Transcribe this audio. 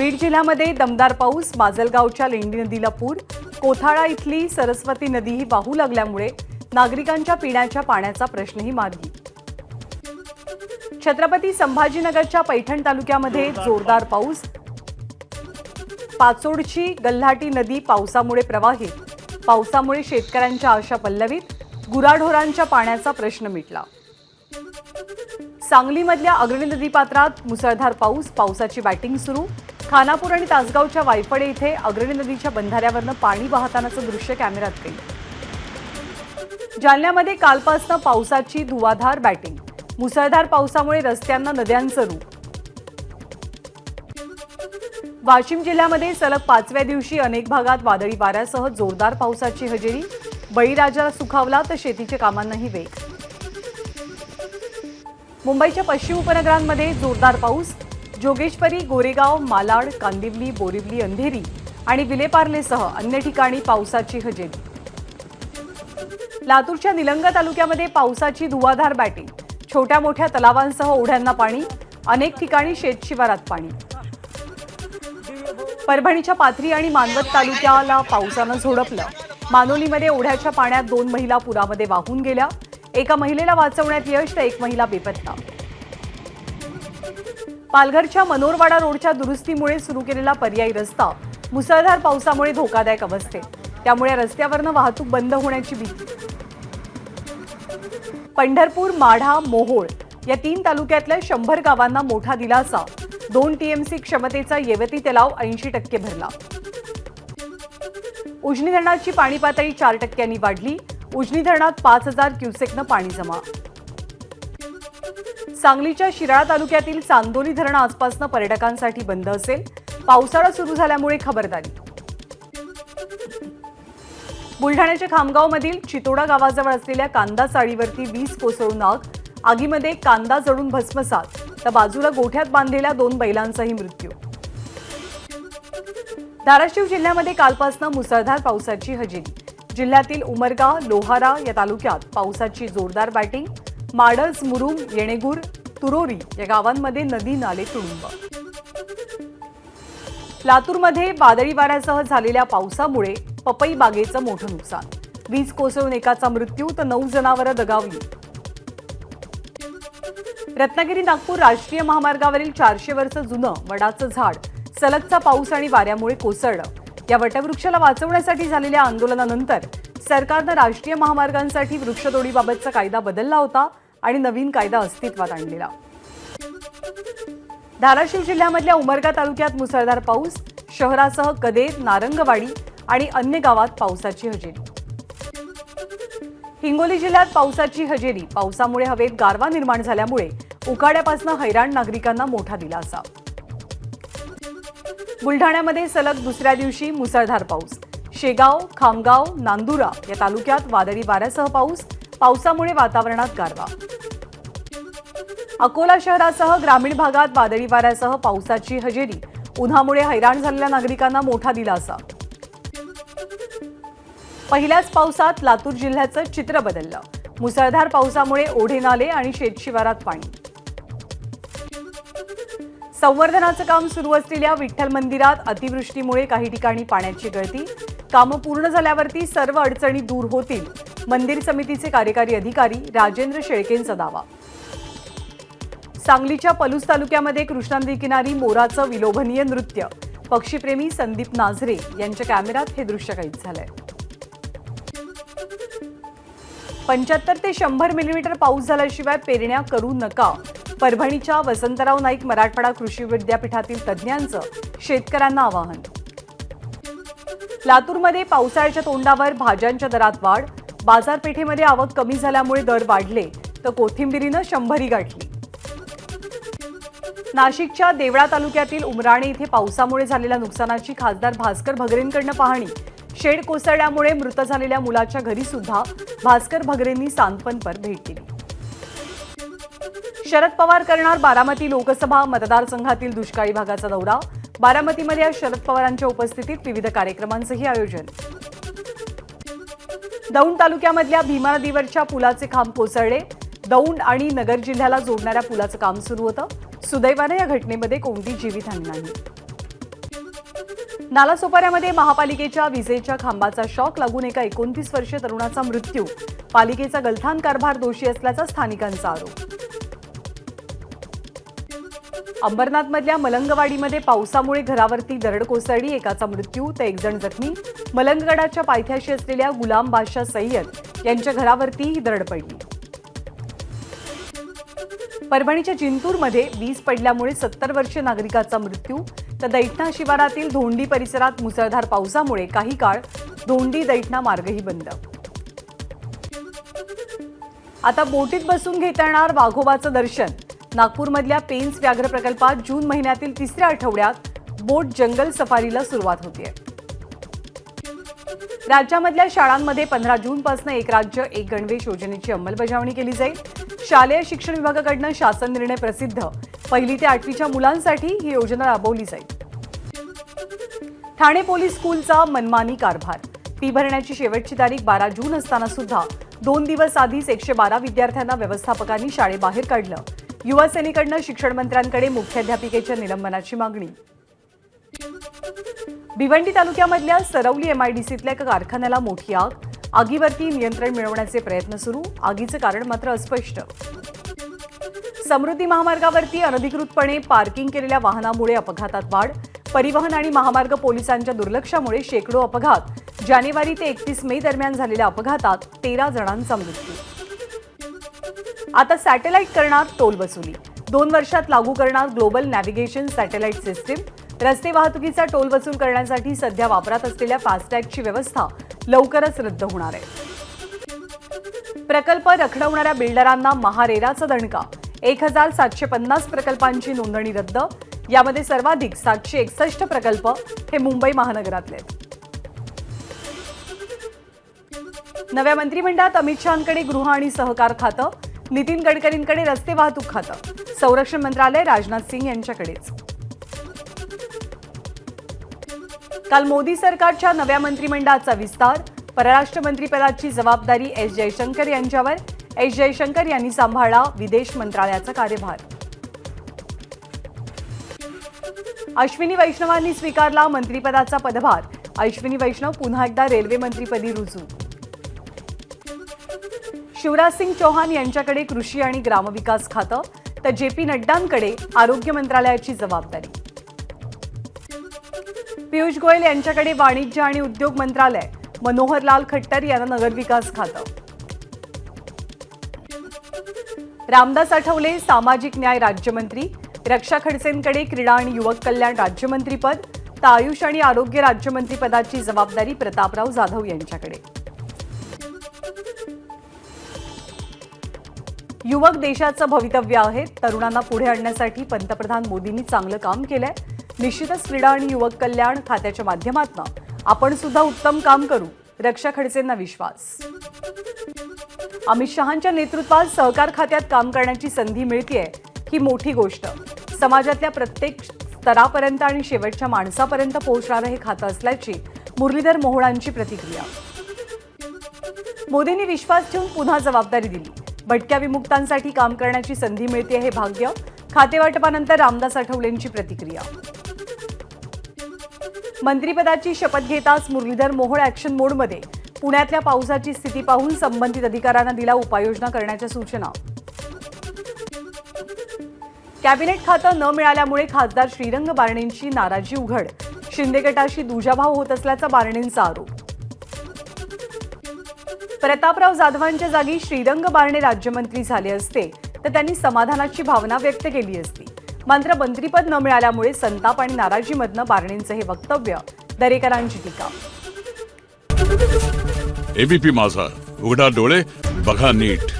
बीड जिल्ह्यामध्ये दमदार पाऊस, माजलगावच्या लेंडी नदीला पूर, कोथाळा इथली सरस्वती नदीही वाहू लागल्यामुळे नागरिकांच्या पिण्याच्या पाण्याचा प्रश्नही मार्गी। छत्रपती संभाजीनगरच्या पैठण तालुक्यामध्ये जोरदार पाऊस, पाचोडची गल्हाटी नदी पावसामुळे प्रवाहित, पावसामुळे शेतकऱ्यांच्या आशा पल्लवीत, गुराढोरांच्या पाण्याचा प्रश्न मिटला। सांगलीमधल्या अग्रणी नदीपात्रात मुसळधार पाऊस, पावसाची बॅटिंग सुरू, खानापूर आणि तासगावच्या वायफळे इथे अग्रणी नदीच्या बंधाऱ्यावरनं पाणी वाहतानाचं दृश्य कॅमेऱ्यात कैद। जालन्यामध्ये कालपासून पावसाची धुवाधार बॅटिंग, मुसळधार पावसामुळे रस्त्यांना नद्यांचं रूप। वाशिम जिल्ह्यामध्ये सलग 5व्या दिवशी अनेक भागात वादळी वाऱ्यासह जोरदार पावसाची हजेरी, बळीराजाला सुखावला तर शेतीच्या कामांनाही वेग। मुंबईच्या पश्चिम उपनगरांमध्ये जोरदार पाऊस, जोगेश्वरी, गोरेगाव, मालाड, कांदिवली, बोरिवली, अंधेरी आणि विलेपार्लेसह अन्य ठिकाणी पावसाची हजेरी। लातूरच्या निलंगा तालुक्यामध्ये पावसाची धुवाधार बॅटिंग, छोट्या मोठ्या तलावांसह ओढ्यांना पाणी, अनेक ठिकाणी शेतशिवारात पाणी। परभणीच्या पाथरी आणि मानवत तालुक्याला पावसानं झोडपलं, मानोलीमध्ये ओढ्याच्या पाण्यात 2 महिला पुरामध्ये वाहून गेल्या, एका महिलेला वाचवण्यात यश तर एक महिला बेपत्ता। पालघरच्या मनोरवाडा रोडच्या दुरुस्तीमुळे सुरू केलेला पर्यायी रस्ता मुसळधार पावसामुळे धोकादायक अवस्थेत, त्यामुळे रस्त्यावरनं वाहतूक बंद होण्याची भीती। पंढरपूर, माढा, मोहोळ या 3 तालुक्यातल्या 100 गावांना मोठा दिलासा, 2 टीएमसी क्षमतेचा येवती तलाव 80% भरला। उजनी धरणाची पाणी पातळी 4% वाढली, उजनी धरणात 5000 क्युसेकनं पाणी जमा। सांगलीच्या शिराळा तालुक्यातील चांदोली धरण आजपासून पर्यटकांसाठी बंद असेल, पावसाळा सुरू झाल्यामुळे खबरदारी। बुलढाण्याच्या खामगावमधील चितोडा गावाजवळ असलेल्या कांदा चाळीवरती वीज कोसळून आग, आगीमध्ये कांदा जळून भस्मसात तर बाजूला गोठ्यात बांधलेल्या 2 बैलांचाही मृत्यू। धाराशिव जिल्ह्यामध्ये कालपासून मुसळधार पावसाची हजेरी, जिल्ह्यातील उमरगा, लोहारा या तालुक्यात पावसाची जोरदार बॅटिंग, माडज, मुरुम, येणेगूर, तुरोरी या गावांमध्ये नदी नाले तुडुंब। लातूरमध्ये वादळी वाऱ्यासह झालेल्या पावसामुळे पपई बागेचं मोठं नुकसान, वीज कोसळून एकाचा मृत्यू तर 9 जनावरं दगावली। रत्नागिरी नागपूर राष्ट्रीय महामार्गावरील 400 वर्ष जुनं वडाचं झाड सलगचा पाऊस आणि वाऱ्यामुळे कोसळलं, या वटवृक्षाला वाचवण्यासाठी झालेल्या आंदोलनानंतर सरकारनं राष्ट्रीय महामार्गांसाठी वृक्षतोडीबाबतचा कायदा बदलला होता आणि नवीन कायदा अस्तित्वात आणलेला। धाराशिव जिल्ह्यामधल्या उमरगा तालुक्यात मुसळधार पाऊस, शहरासह कदेर, नारंगवाडी आणि अन्य गावात पावसाची हजेरी। हिंगोली जिल्ह्यात पावसाची हजेरी, पावसामुळे हवेत गारवा निर्माण झाल्यामुळे उकाड्यापासून हैराण नागरिकांना मोठा दिलासा। बुलढाण्यामध्ये सलग 2ऱ्या दिवशी मुसळधार पाऊस, शेगाव, खामगाव, नांदुरा या तालुक्यात वादळी वाऱ्यासह पाऊस, पावसामुळे वातावरणात गारवा। अकोला शहरासह ग्रामीण भागात वादळी वाऱ्यासह पावसाची हजेरी, उन्हामुळे हैराण झालेल्या नागरिकांना मोठा दिलासा। पहिल्याच पावसात लातूर जिल्ह्याचं चित्र बदललं, मुसळधार पावसामुळे ओढे नाले आणि शेतशिवारात पाणी। संवर्धनाचं काम सुरू असलेल्या विठ्ठल मंदिरात अतिवृष्टीमुळे काही ठिकाणी पाण्याची गळती, कामं पूर्ण झाल्यावरती सर्व अडचणी दूर होतील, मंदिर समितीचे कार्यकारी अधिकारी राजेंद्र शेळकेंचा दावा। सांगलीच्या पलूस तालुक्यामध्ये कृष्णा नदी किनारी मोराचं विलोभनीय नृत्य, पक्षीप्रेमी संदीप नाझरे यांच्या कॅमेऱ्यात हे दृश्य कैद झालंय। 75 ते 100 मिलीमीटर पाऊस झाल्याशिवाय पेरण्या करू नका, परभणीच्या वसंतराव नाईक मराठवाडा कृषी विद्यापीठातील तज्ज्ञांचं शेतकऱ्यांना आवाहन। लातूरमध्ये पावसाळ्याच्या तोंडावर भाज्यांच्या दरात वाढ, बाजारपेठेमध्ये आवक कमी झाल्यामुळे दर वाढले तर कोथिंबिरीनं 100 गाठली। नाशिकच्या देवळा तालुक्यातील उमराणे इथे पावसामुळे झालेल्या नुकसानाची खासदार भास्कर भगरेंकडून पाहणी, शेड कोसळल्यामुळे मृत झालेल्या मुलाच्या घरी सुद्धा भास्कर भगरेंनी सांत्वनपर भेट दिली। शरद पवार करणार बारामती लोकसभा मतदारसंघातील दुष्काळी भागाचा दौरा, बारामतीमध्ये आज शरद पवारांच्या उपस्थितीत विविध कार्यक्रमांचंही आयोजन। दौंड तालुक्यामधल्या भीमा नदीवरच्या पुलाचे खांब कोसळले, दौंड आणि नगर जिल्ह्याला जोडणाऱ्या पुलाचं काम सुरू होतं, सुदैवाने या घटनेमध्ये कोणती जीवितहानी नाही। नालासोपाऱ्यामध्ये महापालिकेच्या विजेच्या खांबाचा शॉक लागून एका 29 वर्षीय तरुणाचा मृत्यू. पालिकेचा गलथान कारभार दोषी असल्याचा स्थानिकांचा आरोप. अंबरनाथमधल्या मलंगवाडीमध्ये पावसामुळे घरावरती दरड कोसळली. एकाचा मृत्यू तर 1 जण जखमी. मलंगगडाच्या पायथ्याशी असलेल्या गुलाम बादशाह सय्यद यांच्या घरावरती ही दरड पडली. परभणीच्या जिंतूरमध्ये वीज पडल्यामुळे 70 वर्षीय नागरिकाचा मृत्यू. तर दैठणा शिवारातील धोंडी परिसरात मुसळधार पावसामुळे काही काळ धोंडी दैठणा मार्गही बंद. आता बोटीत बसून घेता येणार वाघोबाचं दर्शन. नागपूरमधल्या पेन्स व्याघ्र प्रकल्पात जून महिन्यातील 3ऱ्या आठवड्यात बोट जंगल सफारीला सुरुवात होतीये. राज्यामधल्या शाळांमध्ये 15 जूनपासून एक राज्य एक गणवेश योजनेची अंमलबजावणी केली जाईल. शालेय शिक्षण विभागाकडून शासन निर्णय प्रसिद्ध. 1ली ते 8वीच्या मुलांसाठी ही योजना राबवली जाईल. ठाणे पोलीस स्कूलचा मनमानी कारभार. फी भरण्याची शेवटची तारीख 12 जून असताना सुद्धा 2 दिवस आधीच 112 विद्यार्थ्यांना व्यवस्थापकांनी शाळेबाहेर काढलं. युवा सेनेकडून शिक्षण मंत्र्यांकडे मुख्याध्यापिकेच्या निलंबनाची मागणी. भिवंडी तालुक्यामधल्या सरवली एमआयडीसीतल्या एका कारखान्याला मोठी आग. आगीवरती नियंत्रण मिळवण्याचे प्रयत्न सुरू. आगीचं कारण मात्र अस्पष्ट. समृद्धी महामार्गावरती अनधिकृतपणे पार्किंग केलेल्या वाहनामुळे अपघातात वाढ. परिवहन आणि महामार्ग पोलिसांच्या दुर्लक्षामुळे शेकडो अपघात. जानेवारी ते 31 मे दरम्यान झालेल्या अपघातात 13 जणांचा मृत्यू. आता सॅटेलाइट करणार टोल वसुली. 2 वर्षात लागू करणार ग्लोबल नॅव्हिगेशन सॅटेलाइट सिस्टीम. रस्ते वाहतुकीचा टोल वसूल करण्यासाठी सध्या वापरात असलेल्या फास्टॅगची व्यवस्था लवकरच रद्द होणार आहे. प्रकल्प रखडवणाऱ्या बिल्डरांना महारेराचा दणका. 1750 प्रकल्पांची नोंदणी रद्द. यामध्ये सर्वाधिक 761 प्रकल्प हे मुंबई महानगरातले. नव्या मंत्रिमंडळात अमित शहांकडे गृह आणि सहकार खातं. नितीन गडकरींकडे रस्ते वाहतूक खातं. संरक्षण मंत्रालय राजनाथ सिंग यांच्याकडेच. काल मोदी सरकारच्या नव्या मंत्रिमंडळाचा विस्तार. परराष्ट्र मंत्रिपदाची जबाबदारी एस जयशंकर यांच्यावर. एस जयशंकर यांनी सांभाळला विदेश मंत्रालयाचा कार्यभार. अश्विनी वैष्णवांनी स्वीकारला मंत्रिपदाचा पदभार. अश्विनी वैष्णव पुन्हा एकदा रेल्वे मंत्रिपदी रुजू. शिवराज सिंग चौहान यांच्याकडे कृषी आणि ग्रामविकास खातं. तर जेपी नड्डांकडे आरोग्य मंत्रालयाची जबाबदारी. पियुष गोयल यांच्याकडे वाणिज्य आणि उद्योग मंत्रालय. मनोहरलाल खट्टर यांना नगरविकास खातं. रामदास आठवले सामाजिक न्याय राज्यमंत्री. रक्षा खडसेंकडे क्रीडा आणि युवक कल्याण राज्यमंत्रीपद. तर आयुष आणि आरोग्य राज्यमंत्रीपदाची जबाबदारी प्रतापराव जाधव यांच्याकडे. युवक देशाचं भवितव्य आहेत. तरुणांना पुढे आणण्यासाठी पंतप्रधान मोदींनी चांगलं काम केलंय. निश्चितच क्रीडा आणि युवक कल्याण खात्याच्या माध्यमातून आपण सुद्धा उत्तम काम करू. रक्षा खडसेंना विश्वास. अमित शहांच्या नेतृत्वात सहकार खात्यात काम करण्याची संधी मिळतेय ही मोठी गोष्ट. समाजातल्या प्रत्येक स्तरापर्यंत आणि शेवटच्या माणसापर्यंत पोहोचणारं हे खातं असल्याची मुरलीधर मोहोळांची प्रतिक्रिया. मोदींनी विश्वास ठेवून पुन्हा जबाबदारी दिली. भटक्या विमुक्तांसाठी काम करण्याची संधी मिळते हे भाग्य. खातेवाटपानंतर रामदास आठवलेंची प्रतिक्रिया. मंत्रिपदाची शपथ घेताच मुरलीधर मोहोळ ॲक्शन मोडमध्ये. पुण्यातल्या पावसाची स्थिती पाहून संबंधित अधिकाऱ्यांना दिला उपाययोजना करण्याच्या सूचना. कॅबिनेट खातं न मिळाल्यामुळे खासदार श्रीरंग बारणेंची नाराजी उघड. शिंदे गटाशी दुजाभाव होत असल्याचा बारणेंचा आरोप. प्रतापराव जाधवांच्या जागी श्रीरंग बारणे राज्यमंत्री झाले असते तर त्यांनी समाधानाची भावना व्यक्त केली असती. मात्र मंत्रीपद न मिळाल्यामुळे संताप आणि नाराजीमधनं बारणेंचं हे वक्तव्य. दरेकरांची टीका. एबीपी माझा, उघडा डोळे बघा नीट.